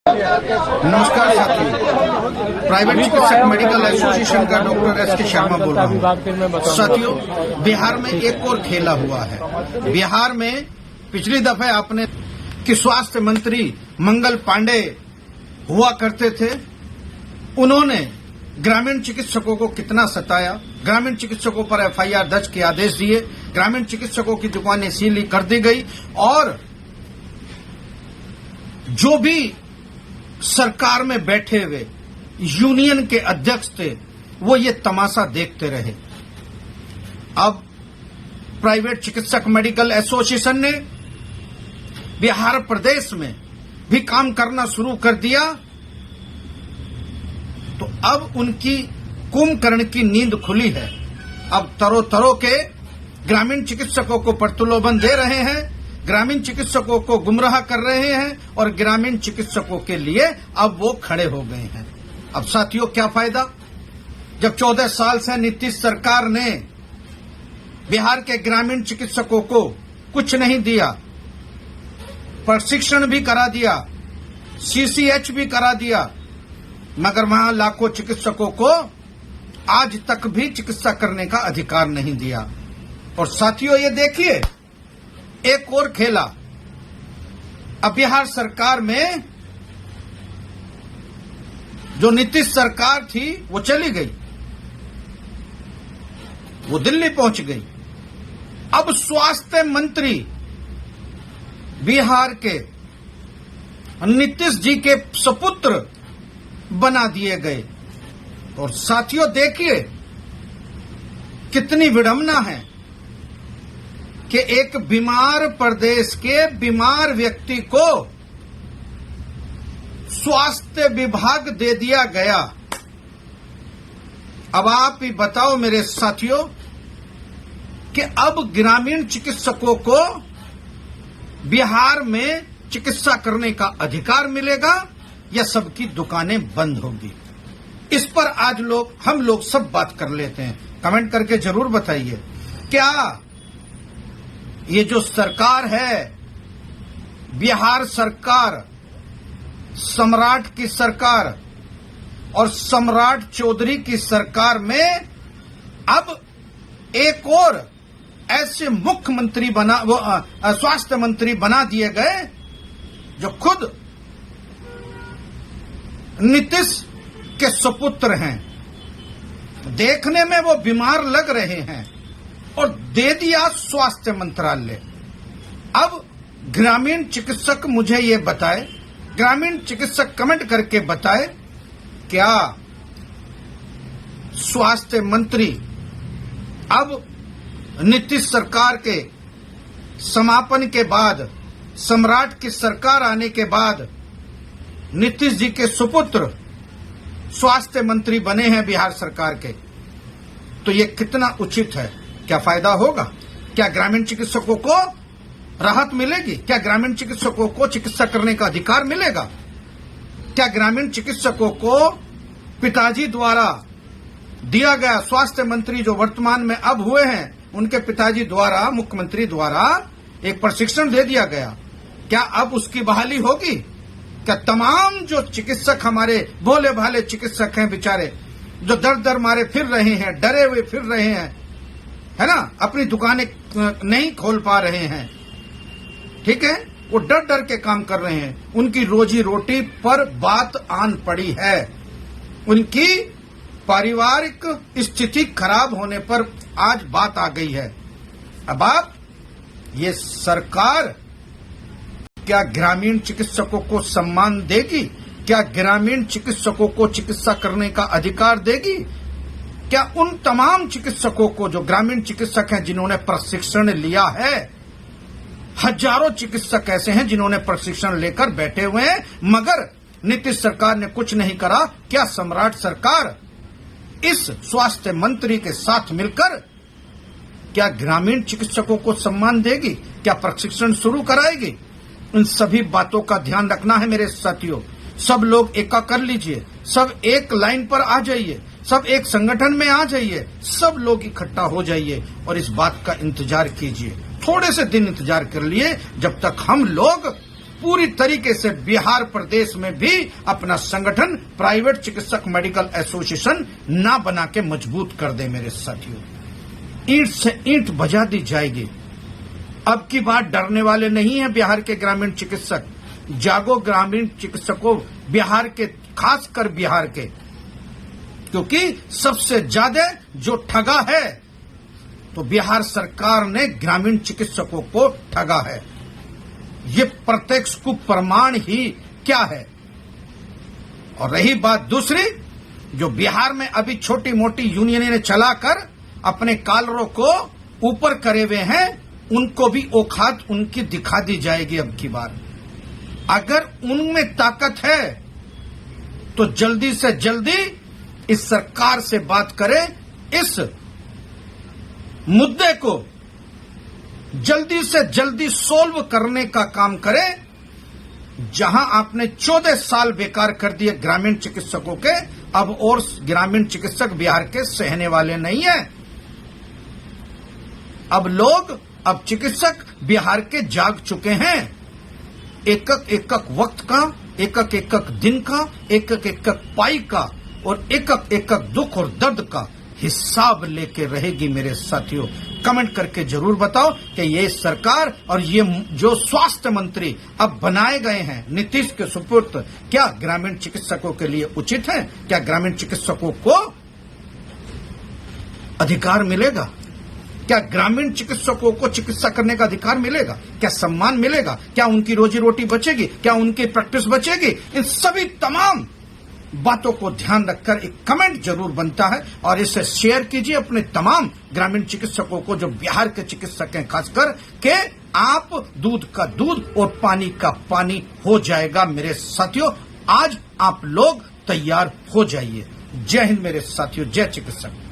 नमस्कार साथियों, प्राइवेट चिकित्सक मेडिकल एसोसिएशन का डॉक्टर एस के शर्मा बोल रहा हूँ। साथियों, बिहार में एक और खेला हुआ है। बिहार में पिछली दफे आपने कि स्वास्थ्य मंत्री मंगल पांडे हुआ करते थे, उन्होंने ग्रामीण चिकित्सकों को कितना सताया, ग्रामीण चिकित्सकों पर एफआईआर दर्ज के आदेश दिए, ग्रामीण चिकित्सकों की दुकानें सील कर दी गई और जो भी सरकार में बैठे हुए यूनियन के अध्यक्ष थे वो ये तमाशा देखते रहे। अब प्राइवेट चिकित्सक मेडिकल एसोसिएशन ने बिहार प्रदेश में भी काम करना शुरू कर दिया, तो अब उनकी कुंभकर्ण की नींद खुली है। अब तरो तरो के ग्रामीण चिकित्सकों को प्रलोभन दे रहे हैं, ग्रामीण चिकित्सकों को गुमराह कर रहे हैं और ग्रामीण चिकित्सकों के लिए अब वो खड़े हो गए हैं। अब साथियों, क्या फायदा जब 14 साल से नीतीश सरकार ने बिहार के ग्रामीण चिकित्सकों को कुछ नहीं दिया, प्रशिक्षण भी करा दिया, सीसीएच भी करा दिया, मगर वहां लाखों चिकित्सकों को आज तक भी चिकित्सा करने का अधिकार नहीं दिया। और साथियों, ये देखिए एक और खेला। अब बिहार सरकार में जो नीतीश सरकार थी वो चली गई, वो दिल्ली पहुंच गई। अब स्वास्थ्य मंत्री बिहार के नीतीश जी के सुपुत्र बना दिए गए। और साथियों, देखिए कितनी विडंबना है कि एक बीमार प्रदेश के बीमार व्यक्ति को स्वास्थ्य विभाग दे दिया गया। अब आप ही बताओ मेरे साथियों कि अब ग्रामीण चिकित्सकों को बिहार में चिकित्सा करने का अधिकार मिलेगा या सबकी दुकानें बंद होगी? इस पर आज हम लोग सब बात कर लेते हैं। कमेंट करके जरूर बताइए, क्या ये जो सरकार है, बिहार सरकार, सम्राट की सरकार और सम्राट चौधरी की सरकार में अब एक और ऐसे मुख्यमंत्री स्वास्थ्य मंत्री बना दिए गए जो खुद नीतीश के सुपुत्र हैं। देखने में वो बीमार लग रहे हैं और दे दिया स्वास्थ्य मंत्रालय। अब ग्रामीण चिकित्सक मुझे ये बताए, ग्रामीण चिकित्सक कमेंट करके बताए, क्या स्वास्थ्य मंत्री अब नीतीश सरकार के समापन के बाद, सम्राट की सरकार आने के बाद नीतीश जी के सुपुत्र स्वास्थ्य मंत्री बने हैं बिहार सरकार के, तो ये कितना उचित है? क्या फायदा होगा? क्या ग्रामीण चिकित्सकों को राहत मिलेगी? क्या ग्रामीण चिकित्सकों को चिकित्सा करने का अधिकार मिलेगा? क्या ग्रामीण चिकित्सकों को पिताजी द्वारा दिया गया, स्वास्थ्य मंत्री जो वर्तमान में अब हुए हैं, उनके पिताजी द्वारा, मुख्यमंत्री द्वारा एक प्रशिक्षण दे दिया गया, क्या अब उसकी बहाली होगी? क्या तमाम जो चिकित्सक हमारे भोले भाले चिकित्सक हैं बेचारे, जो दर दर मारे फिर रहे हैं, डरे हुए फिर रहे हैं, है ना, अपनी दुकानें नहीं खोल पा रहे हैं, ठीक है, वो डर डर के काम कर रहे हैं, उनकी रोजी रोटी पर बात आन पड़ी है, उनकी पारिवारिक स्थिति खराब होने पर आज बात आ गई है। अब आप ये सरकार क्या ग्रामीण चिकित्सकों को सम्मान देगी? क्या ग्रामीण चिकित्सकों को चिकित्सा करने का अधिकार देगी? क्या उन तमाम चिकित्सकों को जो ग्रामीण चिकित्सक हैं जिन्होंने प्रशिक्षण लिया है, हजारों चिकित्सक ऐसे हैं जिन्होंने प्रशिक्षण लेकर बैठे हुए हैं, मगर नीतीश सरकार ने कुछ नहीं करा, क्या सम्राट सरकार इस स्वास्थ्य मंत्री के साथ मिलकर क्या ग्रामीण चिकित्सकों को सम्मान देगी? क्या प्रशिक्षण शुरू कराएगी? इन सभी बातों का ध्यान रखना है मेरे साथियों। सब लोग एका कर लीजिए, सब एक लाइन पर आ जाइए, सब एक संगठन में आ जाइए, सब लोग इकट्ठा हो जाइए और इस बात का इंतजार कीजिए। थोड़े से दिन इंतजार कर लिए, जब तक हम लोग पूरी तरीके से बिहार प्रदेश में भी अपना संगठन प्राइवेट चिकित्सक मेडिकल एसोसिएशन ना बना के मजबूत कर दे। मेरे साथियों, ईंट से ईंट बजा दी जाएगी। अब की बात डरने वाले नहीं है बिहार के ग्रामीण चिकित्सक। जागो ग्रामीण चिकित्सकों, बिहार के, खासकर बिहार के, क्योंकि सबसे ज्यादा जो ठगा है तो बिहार सरकार ने ग्रामीण चिकित्सकों को ठगा है। ये प्रत्यक्ष कुप्रमाण ही क्या है। और रही बात दूसरी, जो बिहार में अभी छोटी मोटी यूनियनें चलाकर अपने कॉलरों को ऊपर करे हुए हैं, उनको भी औकात उनकी दिखा दी जाएगी अब की बार। अगर उनमें ताकत है तो जल्दी से जल्दी इस सरकार से बात करें, इस मुद्दे को जल्दी से जल्दी सोल्व करने का काम करें। जहां आपने 14 साल बेकार कर दिए ग्रामीण चिकित्सकों के, अब और ग्रामीण चिकित्सक बिहार के सहने वाले नहीं हैं। अब चिकित्सक बिहार के जाग चुके हैं। एक वक्त का, एक दिन का, एक पाई का और एक दुख और दर्द का हिसाब लेके रहेगी। मेरे साथियों, कमेंट करके जरूर बताओ कि ये सरकार और ये जो स्वास्थ्य मंत्री अब बनाए गए हैं नीतीश के सुपुर्द, क्या ग्रामीण चिकित्सकों के लिए उचित है? क्या ग्रामीण चिकित्सकों को अधिकार मिलेगा? क्या ग्रामीण चिकित्सकों को चिकित्सा करने का अधिकार मिलेगा? क्या सम्मान मिलेगा? क्या उनकी रोजी रोटी बचेगी? क्या उनकी प्रैक्टिस बचेगी? इन सभी तमाम बातों को ध्यान रखकर एक कमेंट जरूर बनता है और इसे शेयर कीजिए अपने तमाम ग्रामीण चिकित्सकों को जो बिहार के चिकित्सक हैं, खासकर के आप दूध का दूध और पानी का पानी हो जाएगा। मेरे साथियों, आज आप लोग तैयार हो जाइए। जय हिंद मेरे साथियों, जय चिकित्सक।